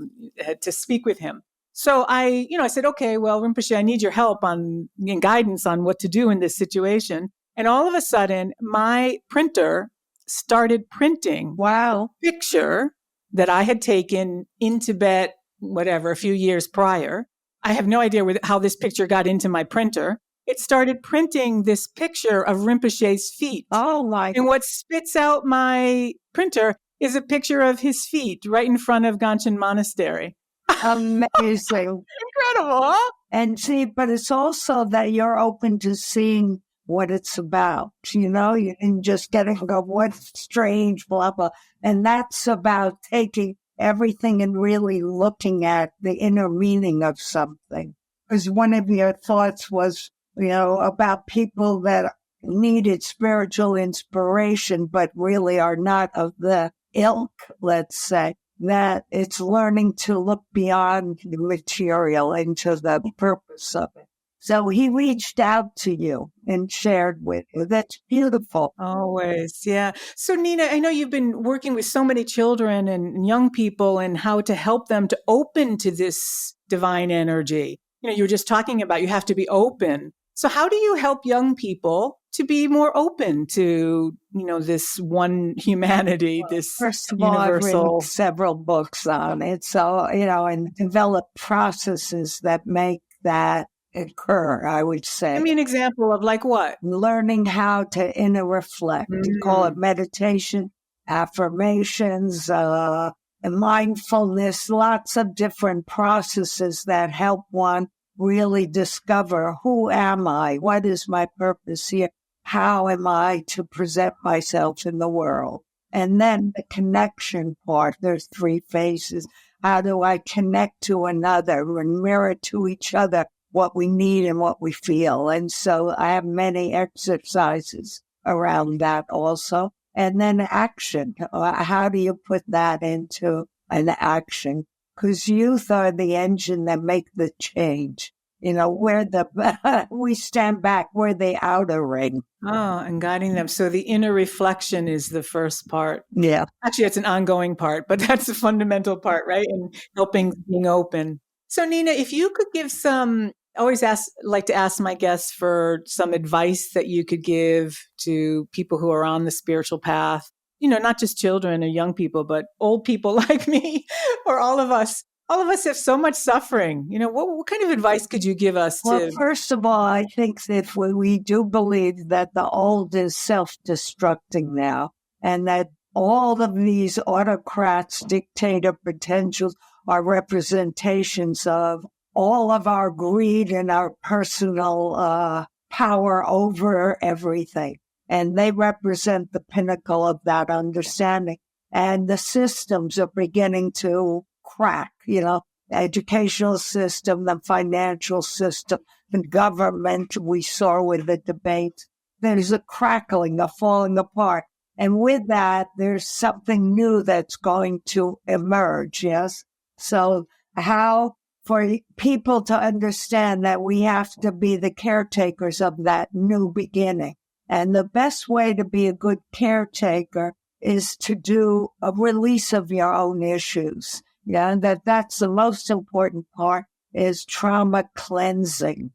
to speak with him. So I said, okay, well, Rinpoche, I need your help and guidance on what to do in this situation. And all of a sudden, my printer started printing a picture that I had taken in Tibet, a few years prior. I have no idea how this picture got into my printer. It started printing this picture of Rinpoche's feet. Oh, my. And what spits out my printer is a picture of his feet right in front of Gangchen Monastery. Amazing. Incredible, huh? And see, but it's also that you're open to seeing what it's about. You didn't just get it and go, what's strange, blah, blah. And that's about taking everything and really looking at the inner meaning of something. Because one of your thoughts was, about people that needed spiritual inspiration, but really are not of the ilk, let's say, that it's learning to look beyond the material into the purpose of it. So he reached out to you and shared with you. That's beautiful. Always. Yeah. So Nina, I know you've been working with so many children and young people and how to help them to open to this divine energy. You were just talking about you have to be open. So how do you help young people to be more open to, this one humanity, this First of all, universal... I've written several books on it. So, and develop processes that make that occur, I would say. Give me an example of like what? Learning how to inner reflect. You call it meditation, affirmations, and mindfulness, lots of different processes that help one really discover who am I? What is my purpose here? How am I to present myself in the world? And then the connection part, there's 3 phases. How do I connect to another and mirror to each other what we need and what we feel? And so I have many exercises around that also. And then action. How do you put that into an action? Because youth are the engine that make the change. We stand back, we're the outer ring. Oh, and guiding them. So the inner reflection is the first part. Yeah. Actually, it's an ongoing part, but that's the fundamental part, right? And helping being open. So Nina, if you could give I always like to ask my guests for some advice that you could give to people who are on the spiritual path, not just children or young people, but old people like me or all of us. All of us have so much suffering. What kind of advice could you give us? Well, first of all, I think that we do believe that the old is self-destructing now, and that all of these autocrats, dictator potentials are representations of all of our greed and our personal power over everything. And they represent the pinnacle of that understanding. And the systems are beginning to crack, the educational system, the financial system, the government we saw with the debate. There's a crackling, a falling apart. And with that, there's something new that's going to emerge, yes? So how for people to understand that we have to be the caretakers of that new beginning. And the best way to be a good caretaker is to do a release of your own issues. Yeah, that's the most important part is trauma cleansing,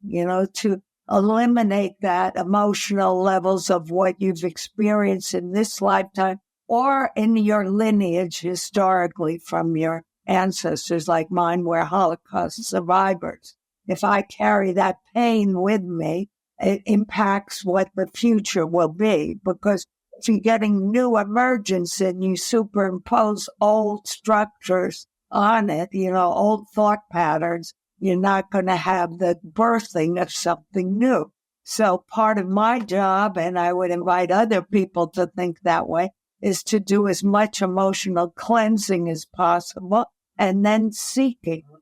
to eliminate that emotional levels of what you've experienced in this lifetime or in your lineage historically from your ancestors like mine were Holocaust survivors. If I carry that pain with me, it impacts what the future will be, because if you're getting new emergence and you superimpose old structures on it, old thought patterns, you're not going to have the birthing of something new. So part of my job, and I would invite other people to think that way, is to do as much emotional cleansing as possible, and then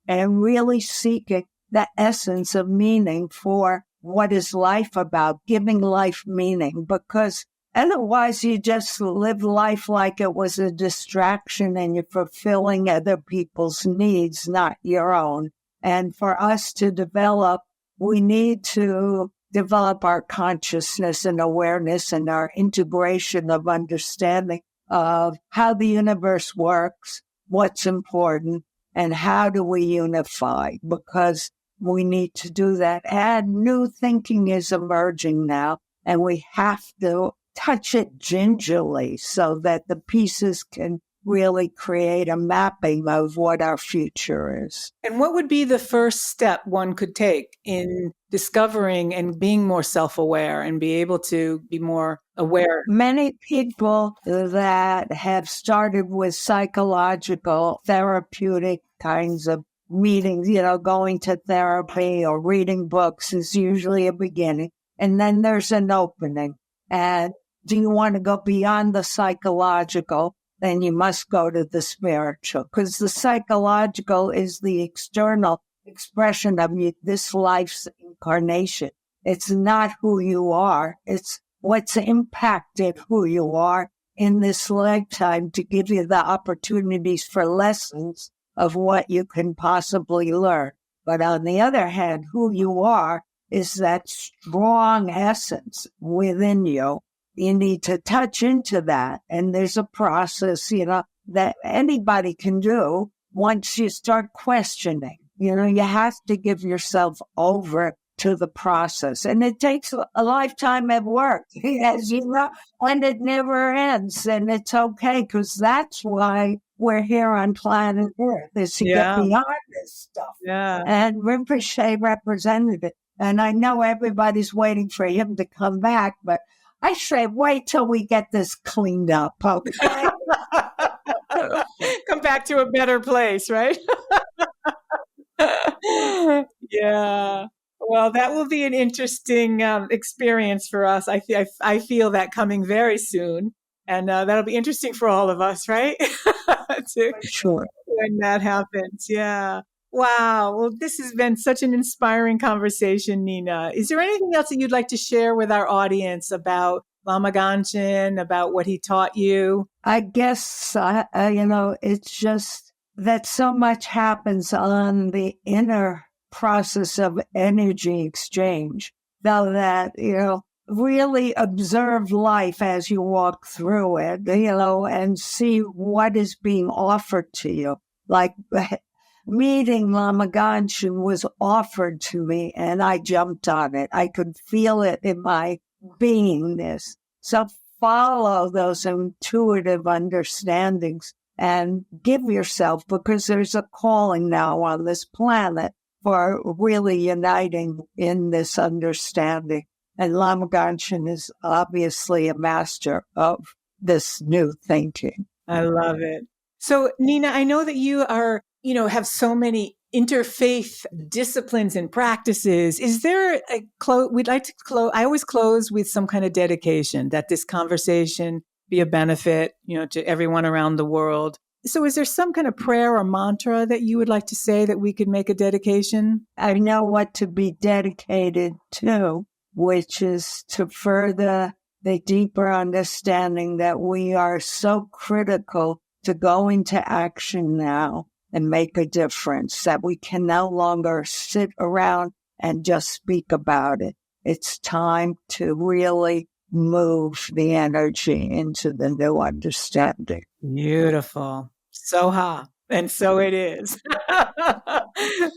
really seeking the essence of meaning for what is life about, giving life meaning, because otherwise you just live life like it was a distraction and you're fulfilling other people's needs, not your own. And for us to develop, we need to develop our consciousness and awareness and our integration of understanding of how the universe works, what's important, and how do we unify, because we need to do that. And new thinking is emerging now, and we have to touch it gingerly so that the pieces can really create a mapping of what our future is. And what would be the first step one could take in discovering and being more self-aware and be able to be more aware? Many people that have started with psychological, therapeutic kinds of meetings, going to therapy or reading books is usually a beginning. And then there's an opening. And do you want to go beyond the psychological? Then you must go to the spiritual, because the psychological is the external expression of this life's incarnation. It's not who you are. It's what's impacted who you are in this lifetime to give you the opportunities for lessons of what you can possibly learn. But on the other hand, who you are is that strong essence within you. You need to touch into that. And there's a process, that anybody can do once you start questioning. You have to give yourself over to the process. And it takes a lifetime of work, as you know, and it never ends. And it's okay, because that's why we're here on planet Earth, is to get beyond this stuff. Yeah. And Rinpoche represented it. And I know everybody's waiting for him to come back, but I say wait till we get this cleaned up, okay? Come back to a better place, right? Yeah. Well, that will be an interesting experience for us. I feel that coming very soon. And that'll be interesting for all of us, right? Sure. When that happens. Yeah. Wow. Well, this has been such an inspiring conversation, Nina. Is there anything else that you'd like to share with our audience about Lama Ganchen, about what he taught you? I guess, it's just that so much happens on the inner process of energy exchange, though that, really observe life as you walk through it, and see what is being offered to you. Like meeting Lama Ganchen was offered to me and I jumped on it. I could feel it in my beingness. So follow those intuitive understandings and give yourself, because there's a calling now on this planet for really uniting in this understanding. And Lama Ganchen is obviously a master of this new thinking. I love it. So, Nina, I know that you are, have so many interfaith disciplines and practices. Is there we'd like to close, I always close with some kind of dedication that this conversation be a benefit, to everyone around the world. So is there some kind of prayer or mantra that you would like to say that we could make a dedication? I know what to be dedicated to, which is to further the deeper understanding that we are so critical to go into action now and make a difference, that we can no longer sit around and just speak about it. It's time to really move the energy into the new understanding. Beautiful. So and so it is.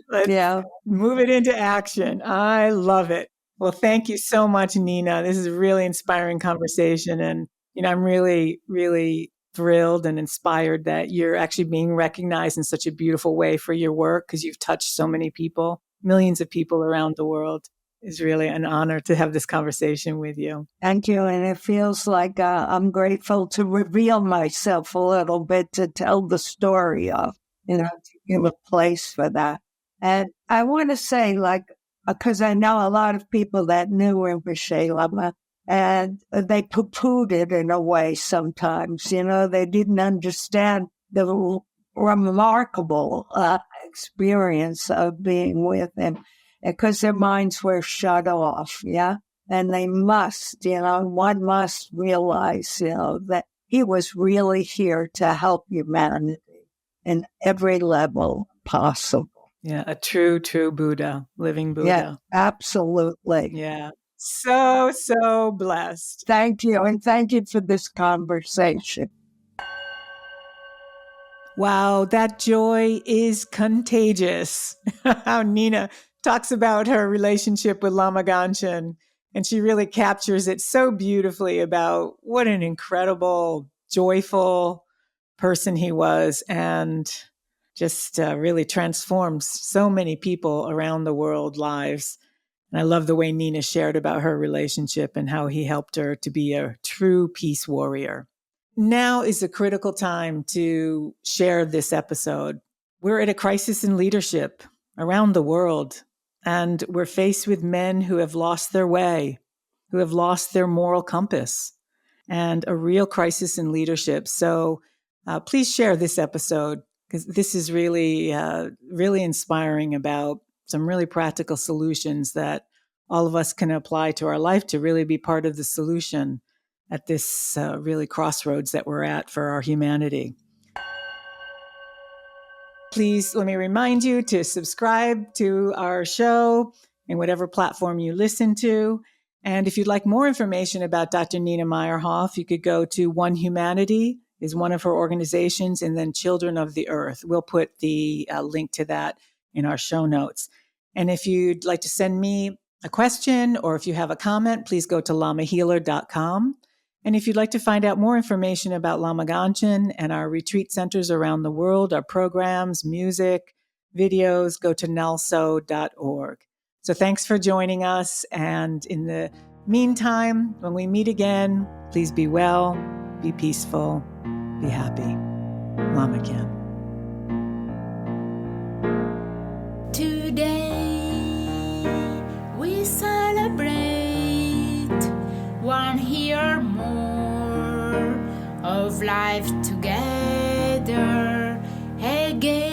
Let's move it into action. I love it. Well, thank you so much, Nina. This is a really inspiring conversation. And, I'm really, really thrilled and inspired that you're actually being recognized in such a beautiful way for your work, because you've touched so many people, millions of people around the world. It's really an honor to have this conversation with you. Thank you. And it feels like I'm grateful to reveal myself a little bit, to tell the story of, to give a place for that. And I want to say, because I know a lot of people that knew Rinpoche Lama, and they poo-pooed it in a way sometimes. They didn't understand the remarkable experience of being with him, because their minds were shut off, And they must, one must realize, that he was really here to help humanity in every level possible. Yeah, a true Buddha, living Buddha. Yeah, absolutely. Yeah. So blessed. Thank you. And thank you for this conversation. Wow, that joy is contagious. How Nina talks about her relationship with Lama Ganchen, and she really captures it so beautifully about what an incredible, joyful person he was, and just really transforms so many people around the world lives. And I love the way Nina shared about her relationship and how he helped her to be a true peace warrior. Now is a critical time to share this episode. We're at a crisis in leadership around the world, and we're faced with men who have lost their way, who have lost their moral compass, and a real crisis in leadership. So please share this episode, because this is really, really inspiring about some really practical solutions that all of us can apply to our life to really be part of the solution at this really crossroads that we're at for our humanity. Please let me remind you to subscribe to our show in whatever platform you listen to. And if you'd like more information about Dr. Nina Meyerhof, you could go to One Humanity is one of her organizations, and then Children of the Earth. We'll put the link to that in our show notes. And if you'd like to send me a question or if you have a comment, please go to lamahealer.com. And if you'd like to find out more information about Lama Ganchen and our retreat centers around the world, our programs, music, videos, go to nalso.org. So thanks for joining us. And in the meantime, when we meet again, please be well, be peaceful, be happy. Lama Khen. Today we celebrate 1 year more of life together again.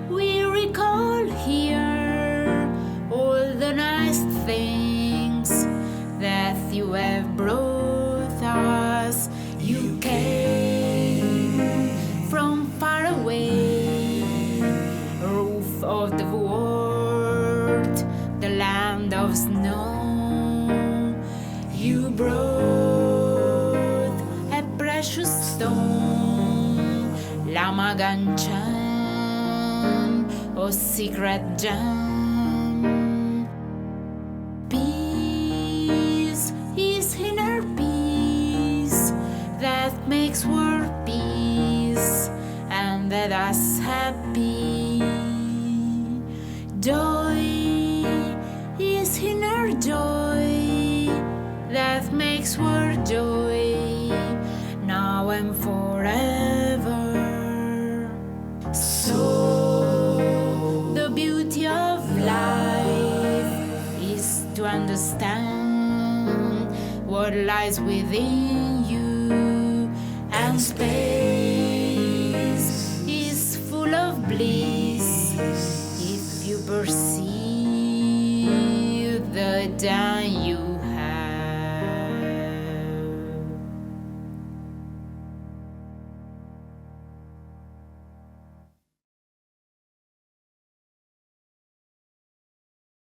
We recall here all the nice things that you have brought us. You came from far away, roof of the world, the land of snow. You brought a precious stone, Lama Ganchen, a secret gem. Peace is inner peace that makes world peace and that us happy. Joy is inner joy that makes world joy now and forever. So the beauty of life is to understand what lies within you, and space is full of bliss if you perceive the dying